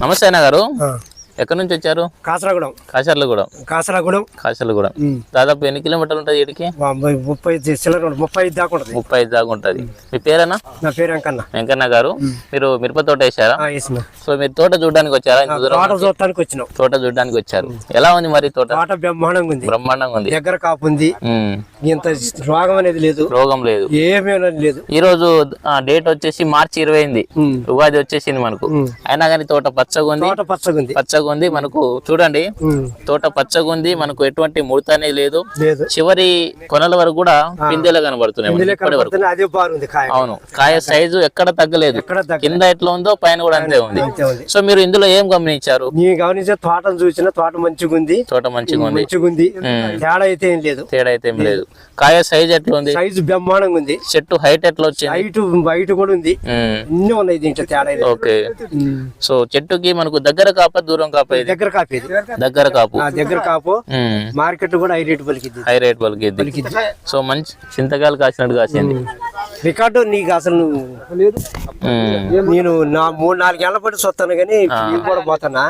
నమస్తే అన్న గారు, ఎక్కడి నుంచి వచ్చారు? కాసరగూడెం. కాసర్లగూడెం. దాదాపు ఎన్ని కిలోమీటర్లు ఉంటుంది ఇక్కడికి? 35 దాకా ఉంటుంది. 35 దాకా ఉంటుంది. మీ పేరేనా? నా పేరు వెంకన్న. వెంకన్న గారు, మీరు మిరప తోట వేసారా? సో మీరు తోట చూడడానికి వచ్చారా? తోట చూడటానికి వచ్చినాం. తోట చూడడానికి వచ్చారు. ఎలా ఉంది మరి తోట? తోట బ్రహ్మాండంగా ఉంది. బ్రహ్మాండంగా ఉంది. దగ్గర కాపు ఉంది. ఇంత రోగం అనేది లేదు. రోగం లేదు, ఏమీ లేదు. ఈ రోజు డేట్ వచ్చేసి మార్చి 20, ఉగాది వచ్చేసింది మనకు. అయినా కానీ తోట పచ్చగా ఉంది. పచ్చగా ఉంది మనకు. చూడండి, తోట పచ్చగా ఉంది మనకు. ఎటువంటి ముడత అనేది లేదు. చివరి కొనల వరకు కూడా పిందెలు కనబడుతున్నాయి. అవును, కాయ సైజు ఎక్కడ తగ్గలేదు. కింద ఎట్లా ఉందో పైన కూడా అంతే ఉంది. సో మీరు ఇందులో ఏం గమనించారు? గమనించే తోటను చూసిన తోట మంచిగా ఉంది. తోట మంచిగా ఉంది. తేడా అయితే ఏం లేదు. తేడా అయితే ఏం లేదు. కాయ సైజ్ ఎట్లా ఉంది? సైజు బ్రహ్మాండంగా ఉంది. చెట్టు హైట్ ఎట్లా వచ్చింది? హైట్ కూడా ఉంది. అన్ని ఉన్నాయి దీంట్లో తేడా. ఓకే. సో చెట్టుకి మనకు దగ్గర కాప దూరం కాప? దగ్గర కాపేది. దగ్గర కాపు. మార్కెట్ కూడా హై రేట్ పలికిద్ది. సో మంచి చింతకాయలు కాసినట్టు కాసింది. రికార్డు నీకు అసలు నేను 3-4 ఏళ్ల పాటు చూస్తాను కానీ కూడా పోతానా.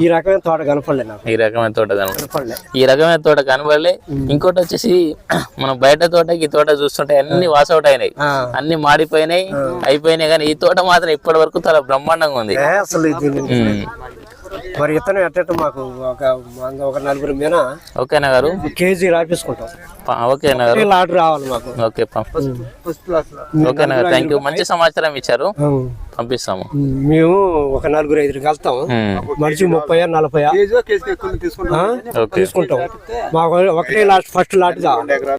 ఈ రకమైన తోట కనపడలే నాకు. ఈ రకమైన తోట కనపడలే. ఇంకోటి వచ్చేసి మనం బయట తోటకి ఈ తోట చూస్తుంటే అన్ని వాస్ అవుట్ అయినాయి, అన్ని మాడిపోయినాయి, అయిపోయినాయి. కానీ ఈ తోట మాత్రం ఇప్పటి వరకు చాలా బ్రహ్మాండంగా ఉంది అసలు. మరి ఇతను ఎట్ట మాకు ఒక 4 మీద. ఓకేనా గారు? కేజీ రాపించుకుంటాం. ఓకేనా గారు? ఆర్డర్ రావాలి మాకు. ఓకే, ఓకేనా గారు, థ్యాంక్ యూ. మంచి సమాచారం ఇచ్చారు, పంపిస్తాము. మేము ఒక 4-5 వెళ్తాం. మనిషి 30-40 తీసుకుంటాం. మాకు ఒకటే ఫస్ట్ లాట్ కావాలి.